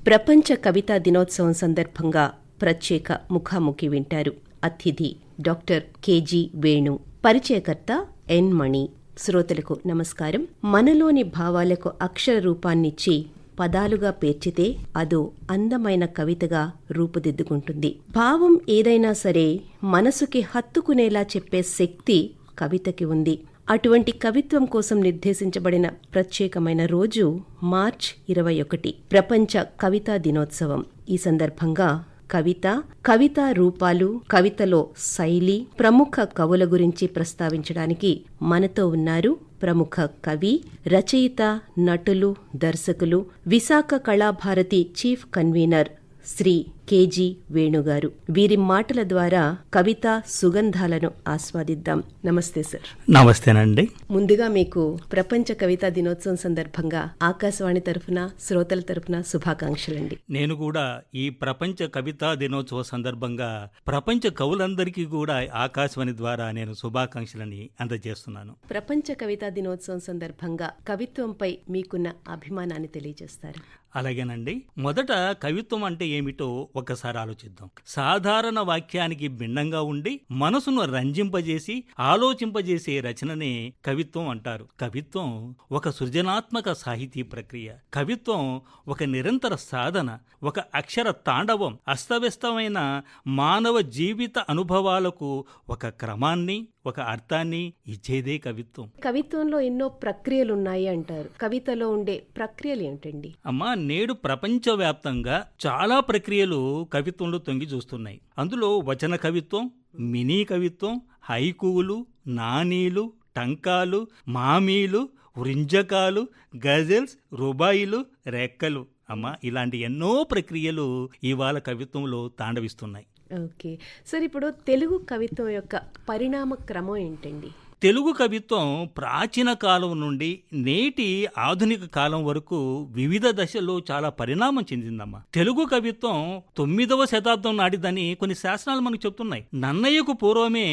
ప్రపంచ కవితా దినోత్సవం సందర్భంగా ప్రత్యేక ముఖాముఖి వింటారు. అతిథి డాక్టర్ కెజి వేణు, పరిచయకర్త ఎన్ మణి. శ్రోతలకు నమస్కారం. మనలోని భావాలకు అక్షర రూపాన్నిచ్చి పదాలుగా పేర్చితే అదో అందమైన కవితగా రూపుదిద్దుకుంటుంది. భావం ఏదైనా సరే మనసుకి హత్తుకునేలా చెప్పే శక్తి కవితకి ఉంది. అటువంటి కవిత్వం కోసం నిర్దేశించబడిన ప్రత్యేకమైన రోజు మార్చ్ 21, ప్రపంచ కవితా దినోత్సవం. ఈ సందర్భంగా కవితా రూపాలు, కవితలో శైలి, ప్రముఖ కవుల గురించి ప్రస్తావించడానికి మనతో ఉన్నారు ప్రముఖ కవి, రచయిత, నటులు, దర్శకులు, Visakha Kalabharathi chief convener Shri KG వేణుగారు. వీరి మాటల ద్వారా కవితా సుగంధాలను ఆస్వాదిద్దాం. నమస్తే సార్. నమస్తేనండి. ముందుగా మీకు ప్రపంచ కవితా దినోత్సవం సందర్భంగా ఆకాశవాణి తరఫున, శ్రోతల తరఫున శుభాకాంక్షలండి. నేను కూడా ఈ ప్రపంచ కవితా దినోత్సవ సందర్భంగా ప్రపంచ కవులందరికీ కూడా ఆకాశవాణి ద్వారా నేను శుభాకాంక్షలని అందజేస్తున్నాను. ప్రపంచ కవితా దినోత్సవం సందర్భంగా కవిత్వంపై మీకున్న అభిమానాన్ని తెలియజేస్తారు. అలాగేనండి. మొదట కవిత్వం అంటే ఏమిటో ఒకసారి ఆలోచిద్దాం. సాధారణ వాక్యానికి భిన్నంగా ఉండి మనసును రంజింపజేసి ఆలోచింపజేసే రచననే కవిత్వం అంటారు. కవిత్వం ఒక సృజనాత్మక సాహితీ ప్రక్రియ. కవిత్వం ఒక నిరంతర సాధన, ఒక అక్షర తాండవం. అస్తవ్యస్తమైన మానవ జీవిత అనుభవాలకు ఒక క్రమాన్ని, ఒక అర్థాన్ని ఇచ్చేదే కవిత్వం. కవిత్వంలో ఎన్నో ప్రక్రియలున్నాయి అంటారు. కవితలో ఉండే ప్రక్రియలు ఏమిటండి? అమ్మా, నేడు ప్రపంచవ్యాప్తంగా చాలా ప్రక్రియలు కవిత్వంలో తొంగి చూస్తున్నాయి. అందులో వచన కవిత్వం, మినీ కవిత్వం, హైకూలు, నానీలు, టంకాలు, మామీలు, వృంజకాలు, గజల్స్, రుబాయిలు, రెక్కలు. అమ్మా, ఇలాంటి ఎన్నో ప్రక్రియలు ఇవాళ కవిత్వంలో తాండవిస్తున్నాయి. ఓకే సార్, ఇప్పుడు తెలుగు కవిత్వం యొక్క పరిణామ క్రమం ఏంటండి? తెలుగు కవిత్వం ప్రాచీన కాలం నుండి నేటి ఆధునిక కాలం వరకు వివిధ దశల్లో చాలా పరిణామం చెందిందమ్మా. తెలుగు కవిత్వం 9వ శతాబ్దం నాటిదని కొన్ని శాసనాలు మనకు చెప్తున్నాయి. నన్నయ్యకు పూర్వమే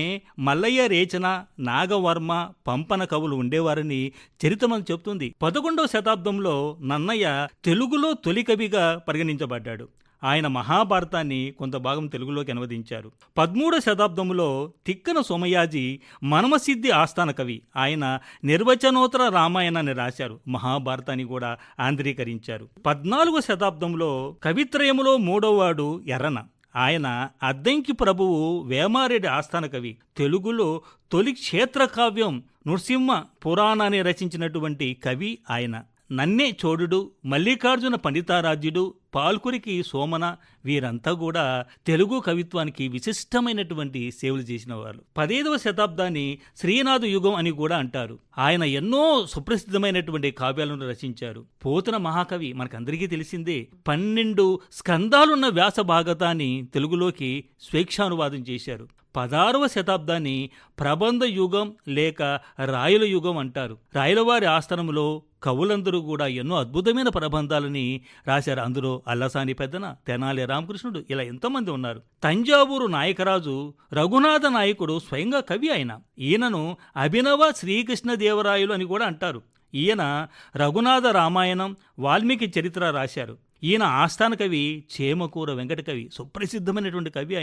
మల్లయ్య, రేచన, నాగవర్మ, పంపన కవులు ఉండేవారని చరిత్ర మనకు చెప్తుంది. 11వ శతాబ్దంలో నన్నయ్య తెలుగులో తొలి కవిగా పరిగణించబడ్డాడు. ఆయన మహాభారతాన్ని కొంత భాగం తెలుగులోకి అనువదించారు. 13వ శతాబ్దంలో తిక్కన సోమయాజి మనమసిద్ధి ఆస్థాన కవి. ఆయన నిర్వచనోత్తర రామాయణాన్ని రాశారు. మహాభారతాన్ని కూడా ఆంధ్రీకరించారు. 14వ శతాబ్దంలో కవిత్రయములో 3వవాడు ఎర్రన. ఆయన అద్దంకి ప్రభువు వేమారెడ్డి ఆస్థాన కవి. తెలుగులో తొలి క్షేత్ర కావ్యం నృసింహ పురాణాన్ని రచించినటువంటి కవి ఆయన. నన్నే చోడుడు, మల్లికార్జున పండితారాజ్యుడు, పాల్కురికి సోమన, వీరంతా కూడా తెలుగు కవిత్వానికి విశిష్టమైనటువంటి సేవలు చేసిన వాళ్ళు. 15వ శతాబ్దాన్ని శ్రీనాథ యుగం అని కూడా అంటారు. ఆయన ఎన్నో సుప్రసిద్ధమైనటువంటి కావ్యాలను రచించారు. పోతన మహాకవి మనకందరికీ తెలిసిందే. 12 స్కందాలున్న వ్యాస భాగవతాన్ని తెలుగులోకి స్వేచ్ఛానువాదం చేశారు. 16వ శతాబ్దాన్ని ప్రబంధ యుగం లేక రాయల యుగం అంటారు. రాయలవారి ఆస్థానంలో కవులందరూ కూడా ఎన్నో అద్భుతమైన ప్రబంధాలని రాశారు. అందులో అల్లసాని పెద్దన, తెనాలి రామకృష్ణుడు, ఇలా ఎంతోమంది ఉన్నారు. తంజావూరు నాయకరాజు రఘునాథ నాయకుడు స్వయంగా కవి. ఈయనను అభినవ శ్రీకృష్ణదేవరాయలు అని కూడా అంటారు. ఈయన రఘునాథ రామాయణం, వాల్మీకి చరిత్ర రాశారు. ఈయన ఆస్థాన కవి చేమకూర వెంకట కవి, సుప్రసిద్ధమైనటువంటి కవి.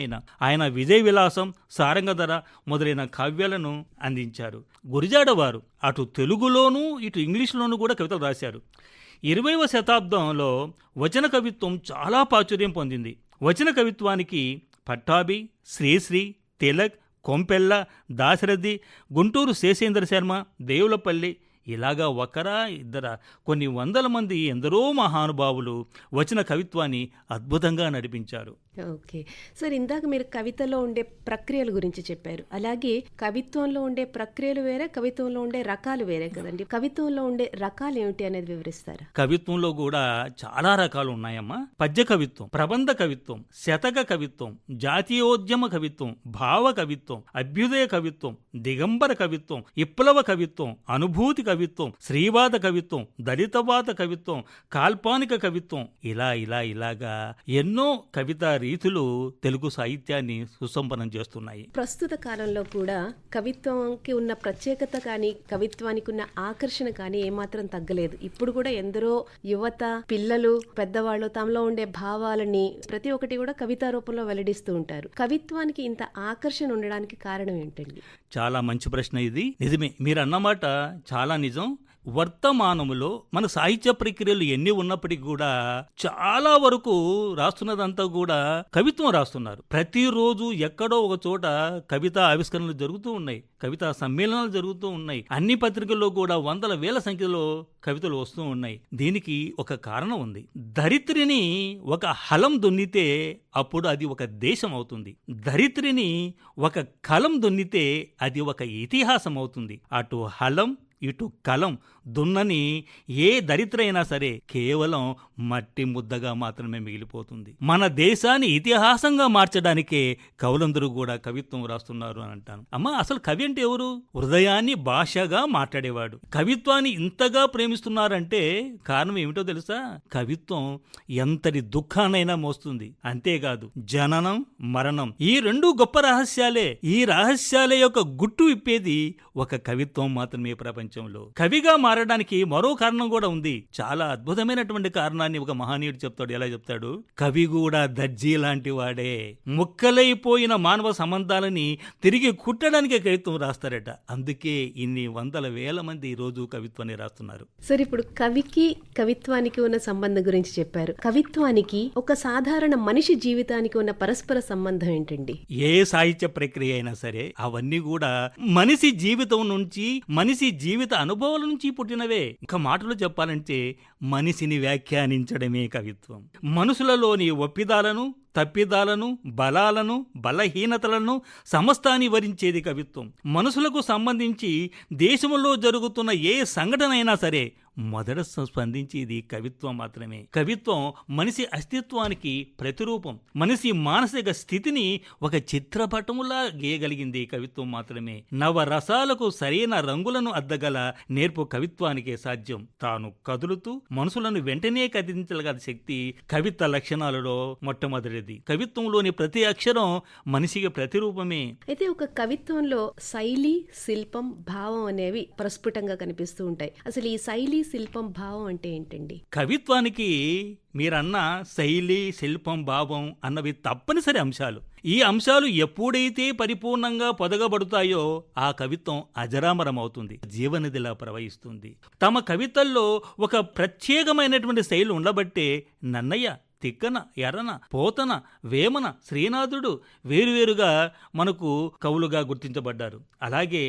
ఆయన విజయ విలాసం, సారంగధర మొదలైన కావ్యాలను అందించారు. గురిజాడవారు అటు తెలుగులోనూ ఇటు ఇంగ్లీష్లోనూ కూడా కవితలు రాశారు. 20వ శతాబ్దంలో వచన కవిత్వం చాలా ప్రాచుర్యం పొందింది. వచన కవిత్వానికి పట్టాభి, శ్రీశ్రీ, తిలక్, కొంపెల్ల, దాశరథి, గుంటూరు శేషేంద్ర శర్మ, దేవులపల్లి, ఇలాగా ఒకరా ఇద్దరా కొన్ని వందల మంది ఎందరో మహానుభావులు వచన కవిత్వాన్ని అద్భుతంగా నడిపించారు. ఓకే సార్, ఇందాక మీరు కవితలో ఉండే ప్రక్రియల గురించి చెప్పారు. అలాగే కవిత్వంలో ఉండే ప్రక్రియలు వేరే, కవిత్వంలో ఉండే రకాలు వేరే కదండి. కవిత్వంలో ఉండే రకాలు ఏమిటి అనేది వివరిస్తారా? కవిత్వంలో కూడా చాలా రకాలు ఉన్నాయమ్మా. పద్య కవిత్వం, ప్రబంధ కవిత్వం, శతక కవిత్వం, జాతీయోద్యమ కవిత్వం, భావ కవిత్వం, అభ్యుదయ కవిత్వం, దిగంబర కవిత్వం, విప్లవ కవిత్వం, అనుభూతి కవిత్వం, శ్రీవాద కవిత్వం, దళితవాద కవిత్వం, కాల్పానిక కవిత్వం, ఇలాగా ఎన్నో కవితా రీతులు తెలుగు సాహిత్యాన్ని సుసంపన్నం చేస్తున్నాయి. ప్రస్తుత కాలంలో కూడా కవిత్వంకి ఉన్న ప్రత్యేకత కానీ కవిత్వానికి ఉన్న ఆకర్షణ కానీ ఏమాత్రం తగ్గలేదు. ఇప్పుడు కూడా ఎందరో యువత, పిల్లలు, పెద్దవాళ్ళు తమలో ఉండే భావాలని ప్రతి ఒక్కటి కూడా కవితా రూపంలో వెల్లడిస్తూ ఉంటారు. కవిత్వానికి ఇంత ఆకర్షణ ఉండడానికి కారణం ఏంటండి? చాలా మంచి ప్రశ్న ఇది. నిజమే, మీరు అన్నమాట చాలా నిజం. వర్తమానములో మన సాహిత్య ప్రక్రియలు ఎన్ని ఉన్నప్పటికీ కూడా చాలా వరకు రాస్తున్నదంతా కూడా కవిత్వం రాస్తున్నారు. ప్రతిరోజు ఎక్కడో ఒక చోట కవితా ఆవిష్కరణలు జరుగుతూ ఉన్నాయి, కవితా సమ్మేళనాలు జరుగుతూ ఉన్నాయి. అన్ని పత్రికల్లో కూడా వందల వేల సంఖ్యలో కవితలు వస్తూ ఉన్నాయి. దీనికి ఒక కారణం ఉంది. ధరిత్రిని ఒక హలం దున్నితే అప్పుడు అది ఒక దేశం అవుతుంది. ధరిత్రిని ఒక కలం దున్నితే అది ఒక ఇతిహాసం అవుతుంది. అటు హలం ఇటు కలం దున్నని ఏ దరిద్రైనా సరే కేవలం మట్టి ముద్దగా మాత్రమే మిగిలిపోతుంది. మన దేశాన్ని ఇతిహాసంగా మార్చడానికే కవులందరూ కూడా కవిత్వం రాస్తున్నారు అని అంటాను. అమ్మా, అసలు కవి అంటే ఎవరు? హృదయాన్ని భాషగా మాట్లాడేవాడు. కవిత్వాన్ని ఇంతగా ప్రేమిస్తున్నారంటే కారణం ఏమిటో తెలుసా? కవిత్వం ఎంతటి దుఃఖాన్నైనా మోస్తుంది. అంతేకాదు, జననం, మరణం ఈ రెండు గొప్ప రహస్యాలే. ఈ రహస్యాల యొక్క గుట్టు విప్పేది ఒక కవిత్వం మాత్రమే ప్రపంచంలో. కవిగా మారడానికి మరో కారణం కూడా ఉంది. చాలా అద్భుతమైనటువంటి కారణాన్ని ఒక మహనీయుడు చెప్తాడు. ఎలా చెప్తాడు? కవి కూడా దర్జీ లాంటి వాడే. ముక్కలైపోయిన మానవ సంబంధాలని తిరిగి కుట్టడానికి కవిత్వం రాస్తారట. అందుకే ఇన్ని వందల వేల మంది ఈ రోజు కవిత్వాన్ని రాస్తున్నారు. సరే, ఇప్పుడు కవికి కవిత్వానికి ఉన్న సంబంధం గురించి చెప్పారు. కవిత్వానికి ఒక సాధారణ మనిషి జీవితానికి ఉన్న పరస్పర సంబంధం ఏంటండి? ఏ సాహిత్య ప్రక్రియ అయినా సరే అవన్నీ కూడా మనిషి జీవితం నుంచి, మనిషి జీవిత అనుభవాల నుంచి పుట్టినవే. ఇంకా మాటలు చెప్పాలంటే మనిషిని వ్యాఖ్యానించడమే కవిత్వం. మనుషులలోని ఒప్పిదాలను, తప్పిదాలను, బలాలను, బలహీనతలను సమస్తాన్ని వరించేది కవిత్వం. మనుషులకు సంబంధించి దేశంలో జరుగుతున్న ఏ సంఘటన అయినా సరే మొదట స్పందించేది కవిత్వం మాత్రమే. కవిత్వం మనిషి అస్తిత్వానికి ప్రతిరూపం. మనిషి మానసిక స్థితిని ఒక చిత్రపటములా గీయగలిగింది కవిత్వం మాత్రమే. నవరసాలకు సరైన రంగులను అద్దగల నేర్పు కవిత్వానికే సాధ్యం. తాను కదులుతూ మనుషులను వెంటనే కదిలించగల శక్తి కవిత్వ లక్షణాలలో మొట్టమొదటిది. కవిత్వంలోని ప్రతి అక్షరం మనిషికి ప్రతిరూపమే. అయితే ఒక కవిత్వంలో శైలి, శిల్పం, భావం అనేవి ప్రస్ఫుటంగా కనిపిస్తూ ఉంటాయి. అసలు ఈ శైలి, శిల్పం, భావం అంటే ఏంటండి? కవిత్వానికి మీరన్న శైలి, శిల్పం, భావం అన్నవి తప్పనిసరి అంశాలు. ఈ అంశాలు ఎప్పుడైతే పరిపూర్ణంగా పొదగబడతాయో ఆ కవిత్వం అజరామరమవుతుంది, జీవనదిలా ప్రవహిస్తుంది. తమ కవితల్లో ఒక ప్రత్యేకమైనటువంటి శైలి ఉండబట్టే నన్నయ్య, తిక్కన, ఎర్రన, పోతన, వేమన, శ్రీనాథుడు వేరువేరుగా మనకు కవులుగా గుర్తించబడ్డారు. అలాగే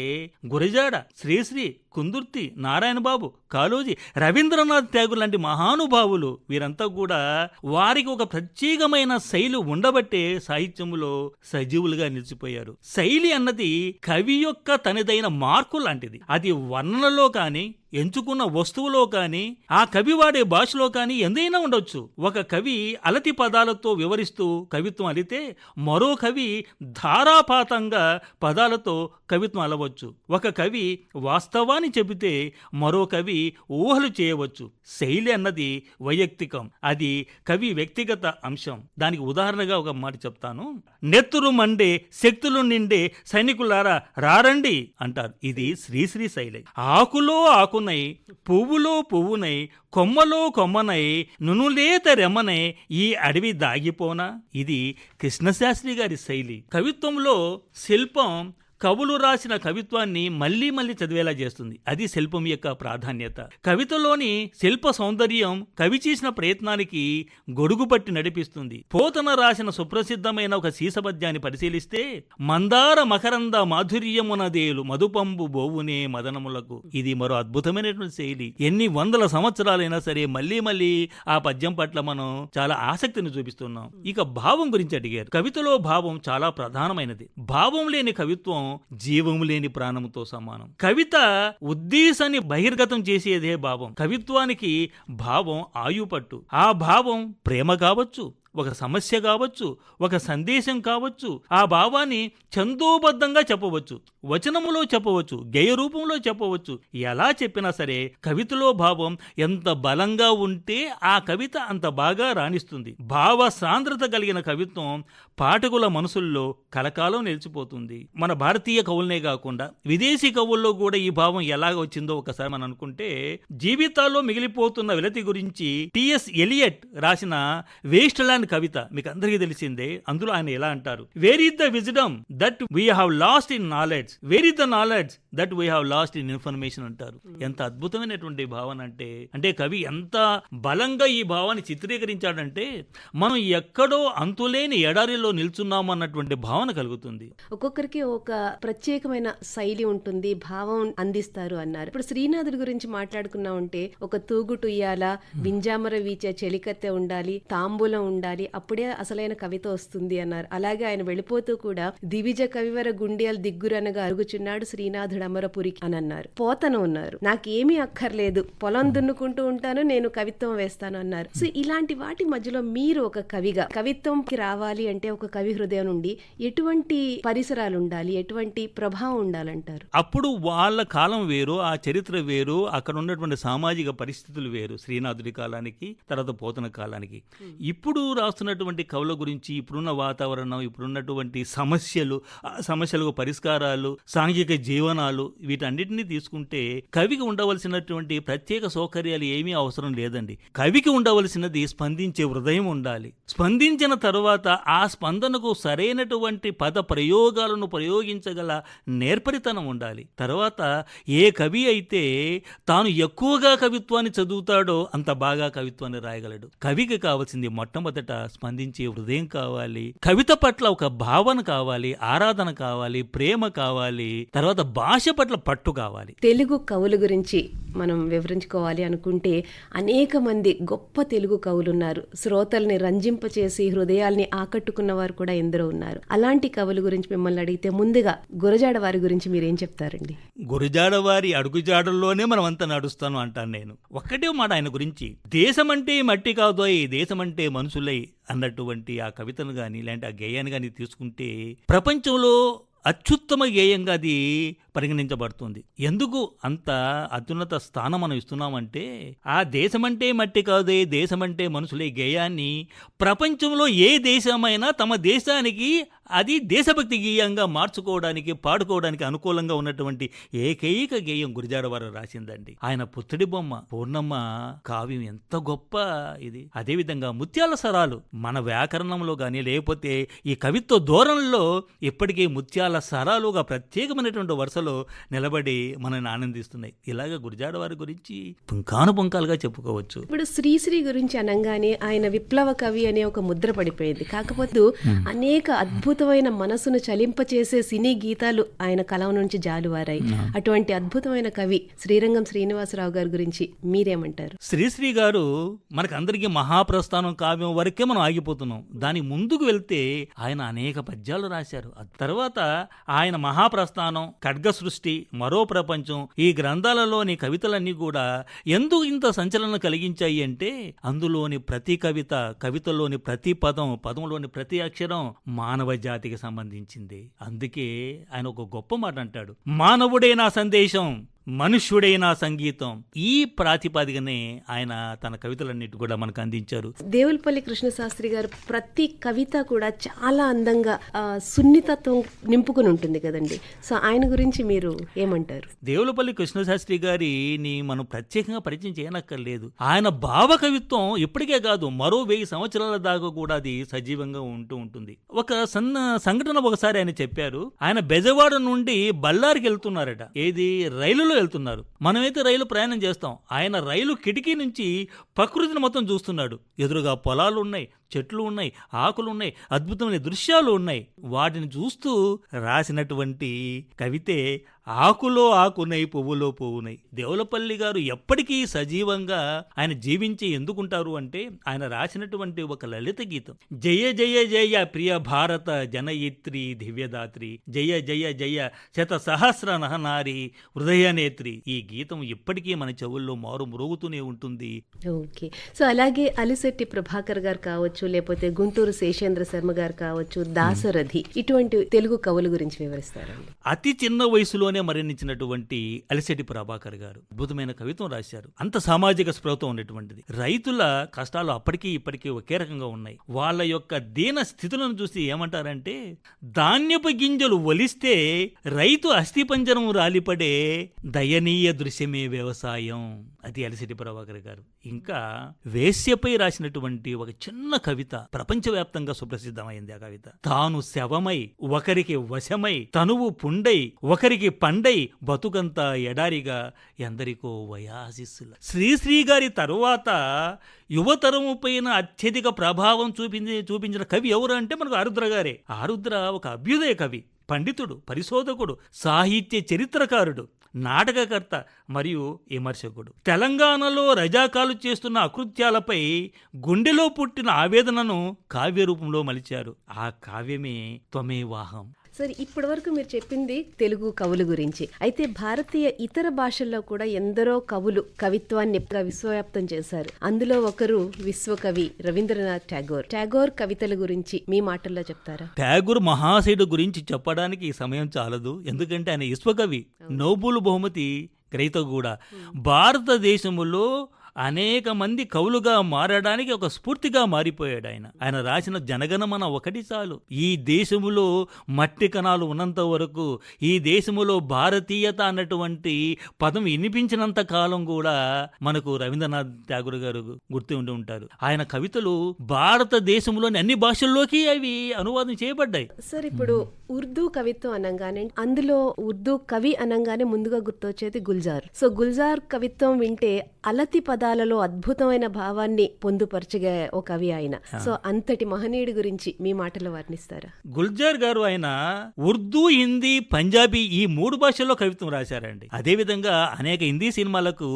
గురజాడ, శ్రీశ్రీ, కుందుర్తి, నారాయణబాబు, కాళోజీ, రవీంద్రనాథ్ ట్యాగూర్ లాంటి మహానుభావులు వీరంతా కూడా వారికి ఒక ప్రత్యేకమైన శైలి ఉండబట్టే సాహిత్యములో సజీవులుగా నిలిచిపోయారు. శైలి అన్నది కవి యొక్క తనదైన మార్కు లాంటిది. అది వర్ణనలో కానీ, ఎంచుకున్న వస్తువులో కానీ, ఆ కవి వాడే భాషలో కానీ ఎందైనా ఉండొచ్చు. ఒక కవి అలతి పదాలతో వివరిస్తూ కవిత్వం అలితే మరో కవి ధారాపాతంగా పదాలతో కవిత్వం అలవచ్చు. ఒక కవి వాస్తవాన్ని చెబితే మరో కవి ఊహలు చేయవచ్చు. శైలి అన్నది వైయక్తికం, అది కవి వ్యక్తిగత అంశం. దానికి ఉదాహరణగా ఒక మాట చెప్తాను. నెత్తురు మండే శక్తులు నిండే సైనికులారా రారండి అంటారు. ఇది శ్రీశ్రీ శైలి. ఆకులో ఆకునై, పువ్వులో పువ్వునై, కొమ్మలో కొమ్మనై, నునులేత రెమ్మనై ఈ అడవి దాగిపోనా. ఇది కృష్ణశాస్త్రి గారి శైలి. కవిత్వంలో శిల్పం కవులు రాసిన కవిత్వాన్ని మళ్ళీ మళ్ళీ చదివేలా చేస్తుంది. అది శిల్పం యొక్క ప్రాధాన్యత. కవితలోని శిల్ప సౌందర్యం కవి చేసిన ప్రయత్నానికి గొడుగు పట్టి నడిపిస్తుంది. పోతన రాసిన సుప్రసిద్ధమైన ఒక సీసపద్యాన్ని పరిశీలిస్తే మందార మకరంద మాధుర్యమునదేలు మధుపంబు బోవునే మదనములకు. ఇది మరో అద్భుతమైనటువంటి శైలి. ఎన్ని వందల సంవత్సరాలైనా సరే మళ్ళీ మళ్ళీ ఆ పద్యం పట్ల మనం చాలా ఆసక్తిని చూపిస్తున్నాం. ఇక భావం గురించి అడిగారు. కవితలో భావం చాలా ప్రధానమైనది. భావం లేని కవిత్వం జీవము లేని ప్రాణముతో సమానం. కవిత ఉద్దేశాన్ని బహిర్గతం చేసేదే భావం. కవిత్వానికి భావం ఆయుపట్టు. ఆ భావం ప్రేమ కావచ్చు, ఒక సమస్య కావచ్చు, ఒక సందేశం కావచ్చు, ఆ భావాన్ని ఛందోబద్ధంగా చెప్పవచ్చు, వచనములో చెప్పవచ్చు, గేయ రూపంలో చెప్పవచ్చు. ఎలా చెప్పినా సరే కవితలో భావం ఎంత బలంగా ఉంటే ఆ కవిత అంత బాగా రాణిస్తుంది. భావ సాంద్రత కలిగిన కవిత్వం పాఠకుల మనసుల్లో కలకాలం నిలిచిపోతుంది. మన భారతీయ కవులనే కాకుండా విదేశీ కవుల్లో కూడా ఈ భావం ఎలా వచ్చిందో ఒకసారి మనం అనుకుంటే, జీవితాల్లో మిగిలిపోతున్న వెలతి గురించి టిఎస్ ఎలియట్ రాసిన వేస్ట్ ల్యాండ్ కవిత మీకు అందరికీ తెలిసిందే. అందులో ఆయన ఎలా అంటారు, where is the wisdom that we have lost in knowledge, where is the knowledge that we have lost in information అంటారు. ఎంత అద్భుతమైనటువంటి భావన అంటే కవి ఎంత బలంగా ఈ భావాన్ని చిత్రీకరించాడంటే మనం ఎక్కడో అంతులేని ఎడారిలో నిల్చున్నాము అన్నటువంటి భావన కలుగుతుంది. ఒక్కొక్కరికి ఒక ప్రత్యేకమైన శైలి ఉంటుంది, భావం అందిస్తారు అన్నారు. ఇప్పుడు శ్రీనాథుడి గురించి మాట్లాడుకున్నా ఉంటే ఒక తూగుటుయ్యాల, వింజామర వీచే చెలికత్తె ఉండాలి, తాంబూలం ఉండాలి, అప్పుడే అసలైన కవిత వస్తుంది అన్నారు. అలాగే ఆయన వెళ్ళిపోతూ కూడా దివిజ కవివర గుండెలు దిగ్గురనగా అరుగుచున్నాడు శ్రీనాథుడు అమరపురికి అని అన్నారు. పోతన ఉన్నారు, నాకేమీ అక్కర్లేదు, పొలం దున్నుకుంటూ ఉంటాను, నేను కవిత్వం వేస్తాను అన్నారు. సో ఇలాంటి వాటి మధ్యలో మీరు ఒక కవిగా కవిత్వంకి రావాలి అంటే ఒక కవి హృదయం నుండి ఎటువంటి పరిసరాలు ఉండాలి, ఎటువంటి ప్రభావం ఉండాలంటారు? అప్పుడు వాళ్ళ కాలం వేరు, ఆ చరిత్ర వేరు, అక్కడ ఉన్నటువంటి సామాజిక పరిస్థితులు వేరు. శ్రీనాథుడి కాలానికి, తర్వాత పోతన కాలానికి. ఇప్పుడు రాస్తున్నటువంటి కవుల గురించి, ఇప్పుడున్న వాతావరణం, ఇప్పుడున్నటువంటి సమస్యలు, ఆ సమస్యలకు పరిష్కారాలు, సాంఘిక జీవనాలు, వీటన్నిటినీ తీసుకుంటే కవికి ఉండవలసినటువంటి ప్రత్యేక సౌకర్యాలు ఏమీ అవసరం లేదండి. కవికి ఉండవలసినది స్పందించే హృదయం ఉండాలి. స్పందించిన తరువాత ఆ స్పందనకు సరైనటువంటి పద ప్రయోగాలను ప్రయోగించగల నేర్పరితనం ఉండాలి. తర్వాత ఏ కవి అయితే తాను ఎక్కువగా కవిత్వాన్ని చదువుతాడో అంత బాగా కవిత్వాన్ని రాయగలడు. కవికి కావాల్సింది మొట్టమొదట స్పందించే హృదయం కావాలి, కవిత పట్ల ఒక భావన కావాలి, ఆరాధన కావాలి, ప్రేమ కావాలి, తర్వాత భాష పట్ల పట్టు కావాలి. తెలుగు కవుల గురించి మనం వివరించుకోవాలి అనుకుంటే అనేక మంది గొప్ప తెలుగు కవులు ఉన్నారు. శ్రోతల్ని రంజింపచేసి హృదయాల్ని ఆకట్టుకున్న వారు కూడా ఎందరో ఉన్నారు. అలాంటి కవుల గురించి మిమ్మల్ని అడిగితే ముందుగా గురజాడ వారి గురించి మీరేం చెప్తారండి? గురజాడ వారి అడుగుజాడల్లోనే మనం అంతా నడుస్తాను అంటాను నేను. ఒక్కటే మాట ఆయన గురించి, దేశమంటే మట్టి కాదోయ్, దేశమంటే మనుషులై అన్నటువంటి ఆ కవితను కానీ లేదంటే ఆ గేయాన్ని కానీ తీసుకుంటే ప్రపంచంలో అత్యుత్తమ గేయంగా అది పరిగణించబడుతుంది. ఎందుకు అంత అత్యున్నత స్థానం మనం ఇస్తున్నామంటే, ఆ దేశమంటే మట్టి కాదే, దేశమంటే మనుషులే గేయాన్ని ప్రపంచంలో ఏ దేశమైనా తమ దేశానికి అది దేశభక్తి గేయంగా మార్చుకోవడానికి, పాడుకోవడానికి అనుకూలంగా ఉన్నటువంటి ఏకైక గేయం గురజాడవారు రాసిందండి. ఆయన పుత్తడి బొమ్మ, పూర్ణమ్మ కావ్యం ఎంత గొప్ప ఇది. అదేవిధంగా ముత్యాల సరాలు మన వ్యాకరణంలో కానీ లేకపోతే ఈ కవిత్వ ధోరణిలో ఇప్పటికీ ముత్యాల సరాలుగా ప్రత్యేకమైనటువంటి వరుసలో నిలబడి మనల్ని ఆనందిస్తున్నాయి. ఇలాగ గురజాడ వారి గురించి పుంకానుపుంకాలుగా చెప్పుకోవచ్చు. ఇప్పుడు శ్రీశ్రీ గురించి అనగానే ఆయన విప్లవ కవి అనే ఒక ముద్ర పడిపోయింది. కాకపోతే అనేక అద్భుతమైన మనసును చలింపచేసే సినీ గీతాలు ఆయన కలం నుంచి జాలువారాయి. అటువంటి అద్భుతమైన కవి శ్రీరంగం శ్రీనివాసరావు గారి గురించి మీరేమంటారు? శ్రీశ్రీ గారు మనకందరికీ మహాప్రస్థానం కావ్యం వరకే మనం ఆగిపోతున్నాం. దాని ముందుకు వెళ్తే ఆయన అనేక పద్యాలు రాశారు. తర్వాత ఆయన మహాప్రస్థానం, ఖడ్గ సృష్టి, మరో ప్రపంచం, ఈ గ్రంథాలలోని కవితలన్నీ కూడా ఎందుకు ఇంత సంచలనం కలిగించాయి అంటే అందులోని ప్రతి కవిత, కవితలోని ప్రతి పదం, పదంలోని ప్రతి అక్షరం మానవ జాతికి సంబంధించింది. అందుకే ఆయన ఒక గొప్ప మాట అంటాడు, మానవుడే నా సందేశం, మనుష్యుడే నా సంగీతం. ఈ ప్రాతిపదికనే ఆయన తన కవితలన్నిటి కూడా మనకు అందించారు. దేవులపల్లి కృష్ణశాస్త్రి గారు ప్రతి కవిత కూడా చాలా అందంగా సున్నితత్వం నింపుకుని ఉంటుంది కదండి. సో ఆయన గురించి మీరు ఏమంటారు? దేవులపల్లి కృష్ణశాస్త్రి గారిని మనం ప్రత్యేకంగా పరిచయం చేయనక్కర్లేదు. ఆయన భావ కవిత్వం ఇప్పటికే కాదు, మరో 1000 సంవత్సరాల దాకా కూడా అది సజీవంగా ఉంటూ ఉంటుంది. ఒక సంఘటన ఒకసారి ఆయన చెప్పారు. ఆయన బెజవాడ నుండి బళ్ళారికి వెళ్తున్నారట. ఏది రైలులో వెళ్తున్నారు. మనమైతే రైలు ప్రయాణం చేస్తాం. ఆయన రైలు కిటికీ నుంచి ప్రకృతిని మొత్తం చూస్తున్నాడు. ఎదురుగా పొలాలు ఉన్నాయి, చెట్లు ఉన్నాయి, ఆకులు ఉన్నాయి, అద్భుతమైన దృశ్యాలు ఉన్నాయి. వాటిని చూస్తూ రాసినటువంటి కవితే ఆకులో ఆకునై, పువ్వులో పువ్వునై. దేవులపల్లి గారు ఎప్పటికీ సజీవంగా ఆయన జీవించి ఎందుకుంటారు అంటే ఆయన రాసినటువంటి ఒక లలిత గీతం, జయ జయ జయ ప్రియ భారత జనయిత్రి దివ్యదాత్రి, జయ జయ జయ శత సహస్ర నహనారి హృదయనేత్రి. ఈ గీతం ఇప్పటికీ మన చెవుల్లో మారు మ్రోగుతూనే ఉంటుంది. ఓకే. సో అలాగే అలిశెట్టి ప్రభాకర్ గారు కావచ్చు, కావచ్చు, లేకపోతే గుంటూరు శేషేంద్ర శర్మ గారు కావచ్చు, దాశరథి, ఇటువంటి తెలుగు కవుల గురించి వివరిస్తారండి. అతి చిన్న వయసులోనే మరణించినటువంటి అలిశెట్టి ప్రభాకర్ గారు అద్భుతమైన కవిత్వం రాశారు. అంత సామాజిక స్పృహతో ఉన్నటువంటిది. రైతుల కష్టాలు అప్పటికీ ఇప్పటికీ ఒకే రకంగా ఉన్నాయి. వాళ్ళ యొక్క దీన స్థితులను చూసి ఏమంటారంటే, ధాన్యపు గింజలు ఒలిస్తే రైతు అస్థిపంజరం రాలిపడే దయనీయ దృశ్యమే వ్యవసాయం. అది అలిశెట్టి ప్రభాకర్ గారు. ఇంకా వేశ్యపై రాసినటువంటి ఒక చిన్న కవిత ప్రపంచవ్యాప్తంగా సుప్రసిద్ధమైంది. ఆ కవిత, తాను శవమై ఒకరికి వశమై తనువు పుండై ఒకరికి పండై బతుకంతా ఎడారిగా ఎందరికో వయాశిస్సుల. శ్రీశ్రీ గారి తరువాత యువతరము పైన అత్యధిక ప్రభావం చూపించిన కవి ఎవరు అంటే మనకు ఆరుద్ర గారే. ఆరుద్ర ఒక అభ్యుదయ కవి, పండితుడు, పరిశోధకుడు, సాహిత్య చరిత్రకారుడు, నాటకకర్త మరియు విమర్శకుడు. తెలంగాణలో రజాకాలు చేస్తున్న అకృత్యాలపై గుండెలో పుట్టిన ఆవేదనను కావ్య రూపంలో మలిచారు. ఆ కావ్యమే త్వమేవాహం. సరే, ఇప్పటి వరకు మీరు చెప్పింది తెలుగు కవుల గురించి. అయితే భారతీయ ఇతర భాషల్లో కూడా ఎందరో కవులు కవిత్వాన్ని విశ్వవ్యాప్తం చేశారు. అందులో ఒకరు విశ్వకవి రవీంద్రనాథ్ ఠాగూర్. ఠాగూర్ కవితల గురించి మీ మాటల్లో చెప్తారా? ఠాగూర్ మహాశయుడు గురించి చెప్పడానికి ఈ సమయం చాలదు. ఎందుకంటే ఆయన విశ్వకవి, నోబెల్ బహుమతి గ్రహీత కూడా. భారతదేశంలో అనేక మంది కవులుగా మారడానికి ఒక స్ఫూర్తిగా మారిపోయాడు ఆయన. ఆయన రాసిన జనగణమన ఒకటి చాలు. ఈ దేశములో మట్టి కణాలు ఉన్నంత వరకు, ఈ దేశములో భారతీయత అన్నటువంటి పదం వినిపించినంత కాలం కూడా మనకు రవీంద్రనాథ్ ఠాగూర్ గారు గుర్తు ఉండి ఉంటారు. ఆయన కవితలు భారతదేశంలోని అన్ని భాషల్లోకి అవి అనువాదం చేయబడ్డాయి. సార్, ఇప్పుడు ఉర్దూ కవిత్వం అనగానే, అందులో ఉర్దూ కవి అనగానే ముందుగా గుర్తొచ్చేది గుల్జార్. సో గుల్జార్ కవిత్వం వింటే అలతి పదాలలో అద్భుతమైన భావాన్ని పొందుపరచగా ఓ కవి ఆయన. సో అంతటి మహనీయుడి గురించి మీ మాటలో వర్ణిస్తారా? గుల్జార్ గారు ఆయన ఉర్దూ, హిందీ, పంజాబీ ఈ 3 భాషల్లో కవిత్వం రాశారండి. అదేవిధంగా అనేక హిందీ సినిమాలకు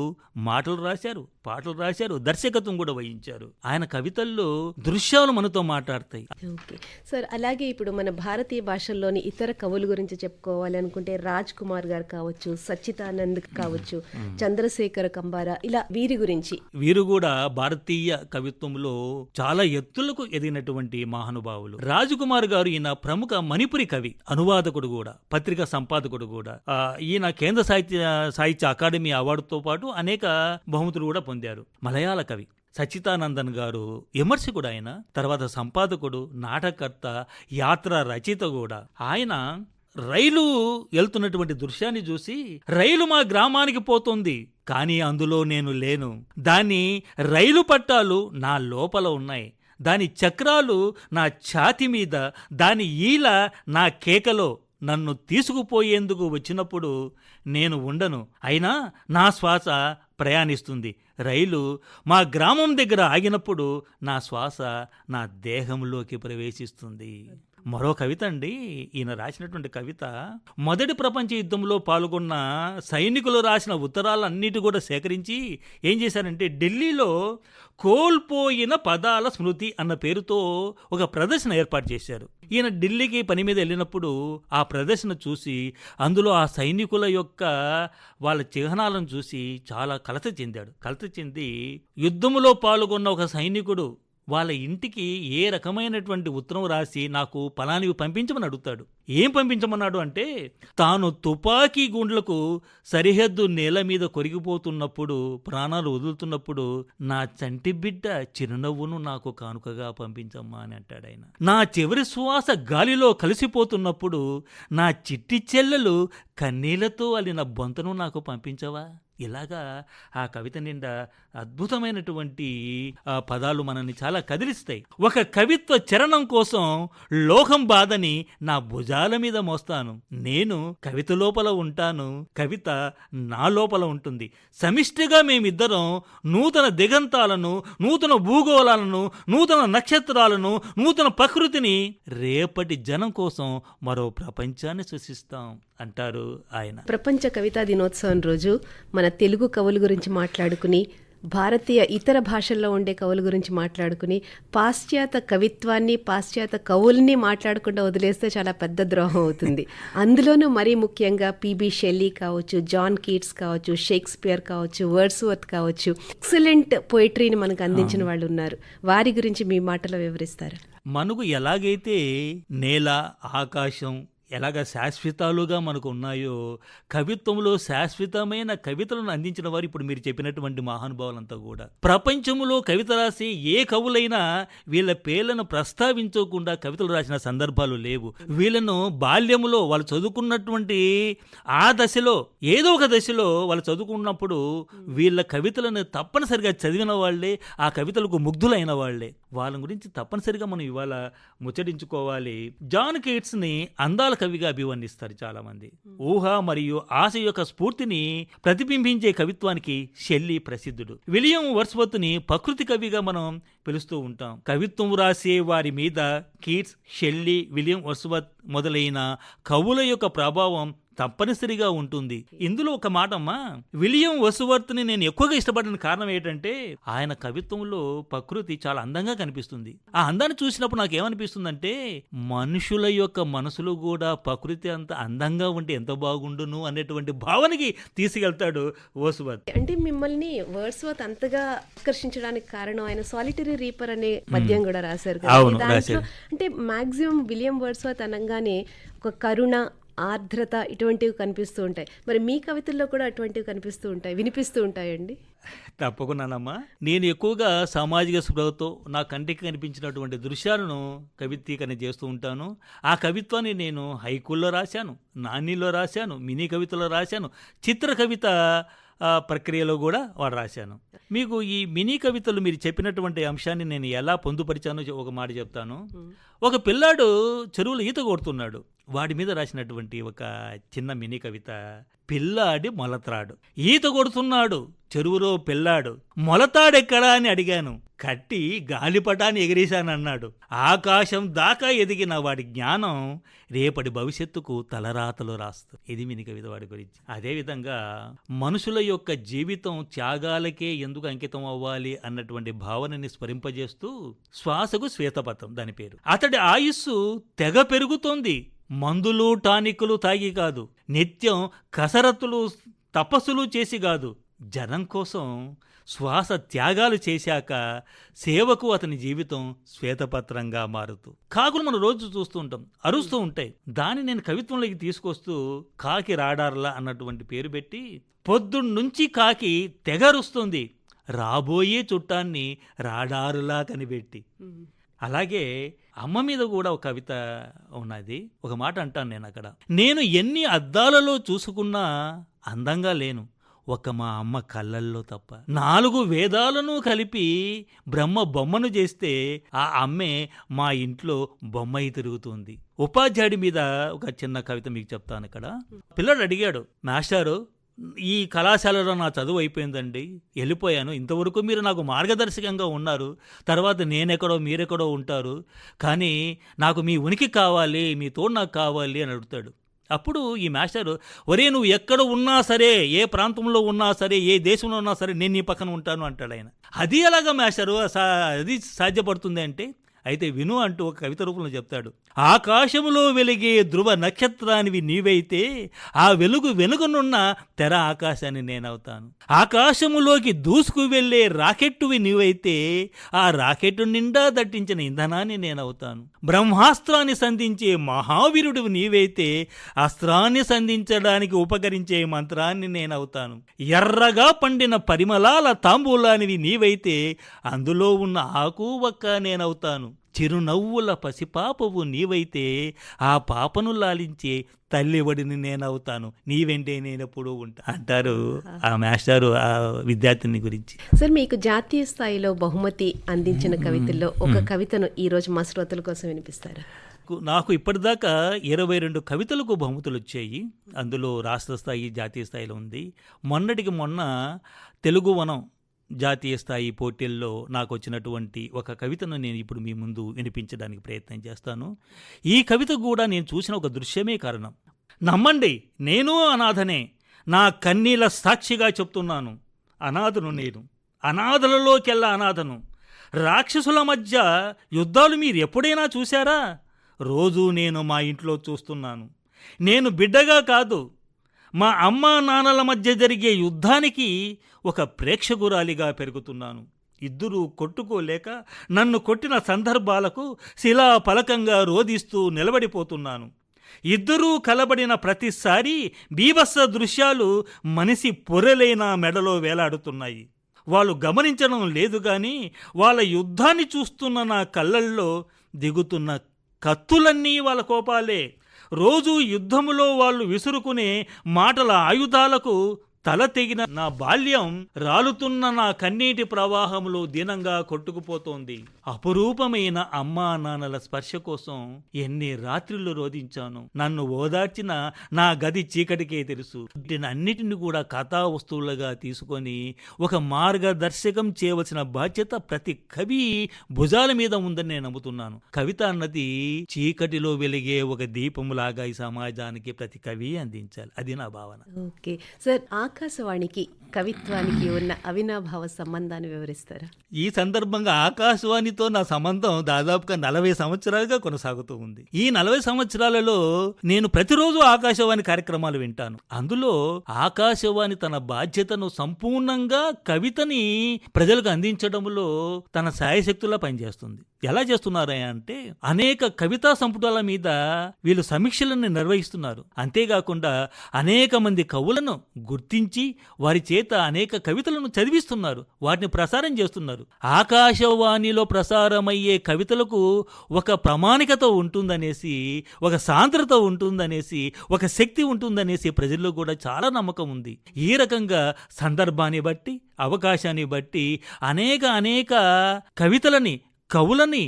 మాటలు రాశారు, పాటలు రాశారు, దర్శకత్వం కూడా వహించారు. ఆయన కవితల్లో దృశ్యాలు మనతో మాట్లాడతాయి. ఓకే సార్, అలాగే ఇప్పుడు మన భారతీయ భాషల్లోని ఇతర కవుల గురించి చెప్పుకోవాలి అనుకుంటే రాజ్ కుమార్ గారు కావచ్చు, సచ్చిదానంద్ కావచ్చు, చంద్రశేఖర కంబారా, ఇలా వీరి గురించి. వీరు కూడా భారతీయ కవిత్వంలో చాలా ఎత్తులకు ఎదిగినటువంటి మహానుభావులు. రాజకుమార్ గారు ఈయన ప్రముఖ మణిపురి కవి, అనువాదకుడు కూడా, పత్రికా సంపాదకుడు కూడా. ఈయన కేంద్ర సాహిత్య అకాడమీ అవార్డుతో పాటు అనేక బహుమతులు కూడా పొందారు. మలయాళ కవి సచ్చిదానందన్ గారు విమర్శకుడు ఆయన, తర్వాత సంపాదకుడు, నాటకర్త, యాత్ర రచయిత కూడా. ఆయన రైలు వెళ్తున్నటువంటి దృశ్యాన్ని చూసి, రైలు మా గ్రామానికి పోతుంది కానీ అందులో నేను లేను, దాని రైలు పట్టాలు నా లోపల ఉన్నాయి, దాని చక్రాలు నా ఛాతి మీద, దాని ఈల నా కేకలో, నన్ను తీసుకుపోయేందుకు వచ్చినప్పుడు నేను ఉండను, అయినా నా శ్వాస ప్రయాణిస్తుంది. రైలు మా గ్రామం దగ్గర ఆగినప్పుడు నా శ్వాస నా దేహంలోకి ప్రవేశిస్తుంది. మరో కవిత అండి, ఈయన రాసినటువంటి కవిత మొదటి ప్రపంచ యుద్ధంలో పాల్గొన్న సైనికులు రాసిన ఉత్తరాలన్నిటి కూడా సేకరించి ఏం చేశారంటే, ఢిల్లీలో కోల్పోయిన పదాల స్మృతి అన్న పేరుతో ఒక ప్రదర్శన ఏర్పాటు చేశారు. ఈయన ఢిల్లీకి పని మీద వెళ్ళినప్పుడు ఆ ప్రదర్శన చూసి, అందులో ఆ సైనికుల యొక్క వాళ్ళ చిహ్నాలను చూసి చాలా కలత చెందాడు. కలత చెంది యుద్ధములో పాల్గొన్న ఒక సైనికుడు వాళ్ళ ఇంటికి ఏ రకమైనటువంటి ఉత్తరం రాసి నాకు పలానివి పంపించమని అడుగుతాడు. ఏం పంపించమన్నాడు అంటే, తాను తుపాకీ గుండ్లకు సరిహద్దు నేల మీద కొరిగిపోతున్నప్పుడు, ప్రాణాలు వదులుతున్నప్పుడు నా చంటి బిడ్డ చిరునవ్వును నాకు కానుకగా పంపించమ్మా అని అంటాడు ఆయన. నా చివరి శ్వాస గాలిలో కలిసిపోతున్నప్పుడు నా చిట్టి చెల్లెలు కన్నీళ్లతో అలిన బొంతను నాకు పంపించవా? ఇలాగా ఆ కవిత నిండా అద్భుతమైనటువంటి పదాలు మనల్ని చాలా కదిలిస్తాయి. ఒక కవిత్వ చరణం కోసం లోకం బాధని నా భుజాల మీద మోస్తాను. నేను కవిత లోపల ఉంటాను, కవిత నా లోపల ఉంటుంది. సమిష్టిగా మేమిద్దరం నూతన దిగంతాలను, నూతన భూగోళాలను, నూతన నక్షత్రాలను, నూతన ప్రకృతిని, రేపటి జనం కోసం మరో ప్రపంచాన్ని సృష్టిస్తాం అంటారు ఆయన. ప్రపంచ కవితా దినోత్సవం రోజు మన తెలుగు కవుల గురించి మాట్లాడుకుని భారతీయ ఇతర భాషల్లో ఉండే కవుల గురించి మాట్లాడుకుని పాశ్చాత్య కవిత్వాన్ని పాశ్చాత్య కవుల్ని మాట్లాడకుండా వదిలేస్తే చాలా పెద్ద ద్రోహం అవుతుంది. అందులోనూ మరీ ముఖ్యంగా పిబి షెల్లీ కావచ్చు, జాన్ కీట్స్ కావచ్చు, షేక్స్పియర్ కావచ్చు, వర్డ్స్వర్త్ కావచ్చు, ఎక్సలెంట్ పోయిటరీని మనకు అందించిన వాళ్ళు ఉన్నారు. వారి గురించి మీ మాటలో వివరిస్తారా? మనకు ఎలాగైతే నేల, ఆకాశం ఎలాగ శాశ్వతాలుగా మనకు ఉన్నాయో, కవిత్వంలో శాశ్వతమైన కవితలను అందించిన వారు ఇప్పుడు మీరు చెప్పినటువంటి మహానుభావులంతా కూడా. ప్రపంచంలో కవిత రాసే ఏ కవులైనా వీళ్ళ పేర్లను ప్రస్తావించకుండా కవితలు రాసిన సందర్భాలు లేవు. వీళ్ళను బాల్యములో వాళ్ళు చదువుకున్నటువంటి ఆ దశలో ఏదో ఒక దశలో వాళ్ళు చదువుకున్నప్పుడు వీళ్ళ కవితలను తప్పనిసరిగా చదివిన వాళ్లే, ఆ కవితలకు ముగ్ధులైన వాళ్లే. వాళ్ళ గురించి తప్పనిసరిగా మనం ఇవాళ ముచ్చటించుకోవాలి. జాన్ కీట్స్ని అందాల కవిగా అభివర్ణిస్తారు చాలామంది. ఊహ మరియు ఆశ యొక్క స్ఫూర్తిని ప్రతిబింబించే కవిత్వానికి షెల్లీ ప్రసిద్ధుడు. విలియం వర్డ్స్వర్త్ని ప్రకృతి కవిగా మనం పిలుస్తూ ఉంటాం. కవిత్వం రాసే వారి మీద కీట్స్, షెల్లీ, విలియం వర్డ్స్వర్త్ మొదలైన కవుల యొక్క ప్రభావం తప్పనిసరిగా ఉంటుంది. ఇందులో ఒక మాట అమ్మా, విలియం వర్డ్స్వర్త్ని నేను ఎక్కువగా ఇష్టపడిన కారణం ఏంటంటే ఆయన కవిత్వంలో ప్రకృతి చాలా అందంగా కనిపిస్తుంది. ఆ అందాన్ని చూసినప్పుడు నాకు ఏమనిపిస్తుందంటే మనుషుల యొక్క మనసులు కూడా ప్రకృతి అంత అందంగా ఉంటే ఎంత బాగుండును అనేటువంటి భావనకి తీసుకెళ్తాడు వర్డ్స్వర్త్. అంటే మిమ్మల్ని వర్డ్స్వర్త్ అంతగా ఆకర్షించడానికి కారణం ఆయన సాలిటరీ రీపర్ అనే పద్యం కూడా రాశారు కదా. దాంట్లో అంటే మాక్సిమం విలియం వర్డ్స్వర్త్ అనగానే ఒక కరుణ, ఆర్ద్రత ఇటువంటివి కనిపిస్తూ ఉంటాయి. మరి మీ కవితల్లో కూడా అటువంటివి కనిపిస్తూ ఉంటాయి, వినిపిస్తూ ఉంటాయండి? తప్పకుండానమ్మా. నేను ఎక్కువగా సామాజిక స్పృహతో నా కంటికి కనిపించినటువంటి దృశ్యాలను కవిత్వీకరణ చేస్తూ ఉంటాను. ఆ కవిత్వాన్ని నేను హైకూల్లో రాశాను, నానీలో రాశాను, మినీ కవితలో రాశాను, చిత్ర కవిత ప్రక్రియలో కూడా వాడు రాశాను. మీకు ఈ మినీ కవితలు మీరు చెప్పినటువంటి అంశాన్ని నేను ఎలా పొందుపరిచానో ఒక మాట చెప్తాను. ఒక పిల్లాడు చెరువులో ఈత కొడుతున్నాడు. వాడి మీద రాసినటువంటి ఒక చిన్న మినీ కవిత, పిల్లాడి మొలతాడు. ఈత కొడుతున్నాడు చెరువులో పిల్లాడు, మొలతాడెక్కడా అని అడిగాను, కట్టి గాలిపటాన్ని ఎగిరేశానన్నాడు. ఆకాశం దాకా ఎదిగిన వాడి జ్ఞానం రేపటి భవిష్యత్తుకు తలరాతలో రాస్తూ. ఇది మినీ కవిత వాడి గురించి. అదేవిధంగా మనుషుల యొక్క జీవితం త్యాగాలకే ఎందుకు అంకితం అవ్వాలి అన్నటువంటి భావనని స్ఫురింపజేస్తూ శ్వాసకు శ్వేతపథం దాని పేరు. అతడి ఆయుస్సు తెగ పెరుగుతోంది, మందులు టానికులు తాగి కాదు, నిత్యం కసరత్తులు తపస్సులు చేసి కాదు, జనం కోసం శ్వాస త్యాగాలు చేశాక సేవకు అతని జీవితం శ్వేతపత్రంగా మారుతూ. కాకులు మనం రోజు చూస్తూ ఉంటాం, అరుస్తూ ఉంటాయి. దాన్ని నేను కవిత్వంలోకి తీసుకొస్తూ కాకి రాడార్లా అన్నటువంటి పేరు పెట్టి, పొద్దున్నుంచి కాకి తెగరుస్తుంది, రాబోయే చుట్టాన్ని రాడారులా కనిపెట్టి. అలాగే అమ్మ మీద కూడా ఒక కవిత ఉన్నది. ఒక మాట అంటాను నేను అక్కడ, నేను ఎన్ని అద్దాలలో చూసుకున్నా అందంగా లేను, ఒక మా అమ్మ కళ్ళల్లో తప్ప. 4 వేదాలను కలిపి బ్రహ్మ బొమ్మను చేస్తే ఆ అమ్మే మా ఇంట్లో బొమ్మయి తిరుగుతుంది. ఉపాధ్యాయుడి మీద ఒక చిన్న కవిత మీకు చెప్తాను. ఇక్కడ పిల్లడు అడిగాడు, మాస్టారు ఈ కళాశాలలో నా చదువు అయిపోయిందండి, వెళ్ళిపోయాను, ఇంతవరకు మీరు నాకు మార్గదర్శకంగా ఉన్నారు, తర్వాత నేనెక్కడో మీరెక్కడో ఉంటారు, కానీ నాకు మీ ఉనికి కావాలి, మీ తోడు నాకు కావాలి అని అడుగుతాడు. అప్పుడు ఈ మాస్టర్, ఒరే నువ్వు ఎక్కడ ఉన్నా సరే, ఏ ప్రాంతంలో ఉన్నా సరే, ఏ దేశంలో ఉన్నా సరే, నేను నీ పక్కన ఉంటాను అంటాడు ఆయన. అది ఎలాగా మాస్టరు, అది సాధ్యపడుతుంది అంటే, అయితే విను అంటూ ఒక కవిత రూపంలో చెప్తాడు. ఆకాశములో వెలిగే ధ్రువ నక్షత్రానివి నీవైతే, ఆ వెలుగు వెనుకనున్న తెర ఆకాశాన్ని నేనవుతాను. ఆకాశములోకి దూసుకు వెళ్లే రాకెట్టువి నీవైతే, ఆ రాకెట్టు నిండా దట్టించిన ఇంధనాన్ని నేనవుతాను. బ్రహ్మాస్త్రాన్ని సంధించే మహావీరుడు నీవైతే, అస్త్రాన్ని సంధించడానికి ఉపకరించే మంత్రాన్ని నేనవుతాను. ఎర్రగా పండిన పరిమళాల తాంబూలానివి నీవైతే, అందులో ఉన్న ఆకు ఒక్క నేనవుతాను. చిరునవ్వుల పసిపాపవు నీవైతే, ఆ పాపను లాలించే తల్లివడిని నేనవుతాను. నీ వెంటే నేనెప్పుడూ ఉంటా అంటారు ఆ మాస్టారు ఆ విద్యార్థిని గురించి. సార్, మీకు జాతీయ స్థాయిలో బహుమతి అందించిన కవితల్లో ఒక కవితను ఈ రోజు మా శ్రోతల కోసం వినిపిస్తారా? నాకు ఇప్పటిదాకా 22 కవితలకు బహుమతులు వచ్చాయి. అందులో రాష్ట్ర స్థాయి, జాతీయ స్థాయిలో ఉంది. మొన్నటికి మొన్న తెలుగు వనం జాతీయ స్థాయి పోటీల్లో నాకు వచ్చినటువంటి ఒక కవితను నేను ఇప్పుడు మీ ముందు వినిపించడానికి ప్రయత్నం చేస్తాను. ఈ కవిత కూడా నేను చూసిన ఒక దృశ్యమే కారణం. నమ్మండి, నేను అనాథనే, నా కన్నీళ్ళ సాక్షిగా చెప్తున్నాను. అనాథను నేను, అనాథలలోకెల్లా అనాథను. రాక్షసుల మధ్య యుద్ధాలు మీరు ఎప్పుడైనా చూశారా? రోజూ నేను మా ఇంట్లో చూస్తున్నాను. నేను బిడ్డగా కాదు, మా అమ్మా నాన్నల మధ్య జరిగే యుద్ధానికి ఒక ప్రేక్షకురాలిగా పెరుగుతున్నాను. ఇద్దరూ కొట్టుకోలేక నన్ను కొట్టిన సందర్భాలకు శిలా పలకంగా రోదిస్తూ నిలబడిపోతున్నాను. ఇద్దరూ కలబడిన ప్రతిసారి బీభత్స దృశ్యాలు మనిషి పొరలైన మెడలో వేలాడుతున్నాయి. వాళ్ళు గమనించడం లేదు గాని వాళ్ళ యుద్ధాన్ని చూస్తున్న నా కళ్ళల్లో దిగుతున్న కత్తులన్నీ వాళ్ళ కోపాలే. రోజూ యుద్ధములో వాళ్ళు విసురుకునే మాటల ఆయుధాలకు తల తెగిన నా బాల్యం రాలుతున్న నా కన్నీటి ప్రవాహంలో దీనంగా కొట్టుకుపోతోంది. అపురూపమైన అమ్మా నాన్నల స్పర్శ కోసం ఎన్ని రాత్రులు రోధించాను. నన్ను ఓదార్చిన నా గది చీకటికే తెలుసు. అన్నిటిని కూడా కథా వస్తువులుగా తీసుకొని ఒక మార్గదర్శకం చేయవలసిన బాధ్యత ప్రతి కవి భుజాల మీద ఉందని నేను నమ్ముతున్నాను. కవిత అన్నది చీకటిలో వెలిగే ఒక దీపములాగా ఈ సమాజానికి ప్రతి కవి అందించాలి. అది నా భావన. ఓకే సార్, ఆకాశవాణికి కవిత్వానికి ఉన్న అవినాభావ సంబంధాన్ని వివరిస్తారా? ఈ సందర్భంగా ఆకాశవాణితో నా సంబంధం దాదాపుగా 40 సంవత్సరాలుగా కొనసాగుతూ ఉంది. ఈ 40 సంవత్సరాలలో నేను ప్రతిరోజు ఆకాశవాణి కార్యక్రమాలు వింటాను. అందులో ఆకాశవాణి తన బాధ్యతను సంపూర్ణంగా కవితని ప్రజలకు అందించడంలో తన శాయశక్తులా పనిచేస్తుంది. ఎలా చేస్తున్నారు అంటే అనేక కవితా సంపుటాల మీద వీళ్ళు సమీక్షలను నిర్వహిస్తున్నారు. అంతేకాకుండా అనేక మంది కవులను గుర్తించి వారి చేత అనేక కవితలను చదివిస్తున్నారు, వాటిని ప్రసారం చేస్తున్నారు. ఆకాశవాణిలో ప్రసారమయ్యే కవితలకు ఒక ప్రామాణికత ఉంటుందనేసి, ఒక సాంద్రత ఉంటుందనేసి, ఒక శక్తి ఉంటుందనేసి ప్రజల్లో కూడా చాలా నమ్మకం ఉంది. ఈ రకంగా సందర్భాన్ని బట్టి, అవకాశాన్ని బట్టి అనేక కవితలని, కవులని,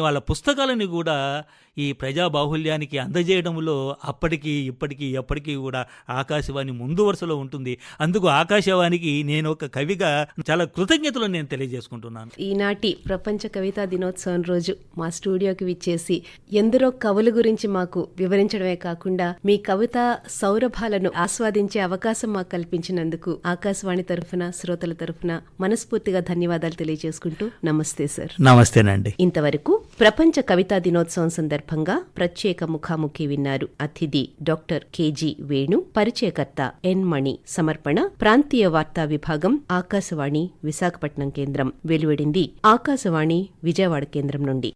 వాళ్ళ పుస్తకాలని కూడా ఈ ప్రజాబాహుల్యానికి అందజేయడంలో అప్పటికి ఇప్పటికీ ఎప్పటికీ కూడా ఆకాశవాణి ముందు వరుసలో ఉంటుంది. అందుకు ఆకాశవాణికి నేను ఒక కవిగా చాలా కృతజ్ఞతలు నేను తెలియజేసుకుంటున్నాను. ఈనాటి ప్రపంచ కవితా దినోత్సవం రోజు మా స్టూడియోకి విచ్చేసి ఎందరో కవుల గురించి మాకు వివరించడమే కాకుండా మీ కవితా సౌరభాలను ఆస్వాదించే అవకాశం మాకు కల్పించినందుకు ఆకాశవాణి తరఫున, శ్రోతల తరఫున మనస్ఫూర్తిగా ధన్యవాదాలు తెలియజేసుకుంటూ నమస్తే సార్. నమస్తేనండి. ఇంతవరకు ప్రపంచ కవితా దినోత్సవం సందర్భంగా ప్రత్యేక ముఖాముఖి విన్నారు. అతిథి డాక్టర్ కెజి వేణు, పరిచయకర్త ఎన్ మణి. సమర్పణ ప్రాంతీయ వార్తా విభాగం, ఆకాశవాణి విశాఖపట్నం కేంద్రం. వెలువడింది ఆకాశవాణి విజయవాడ కేంద్రం నుండి.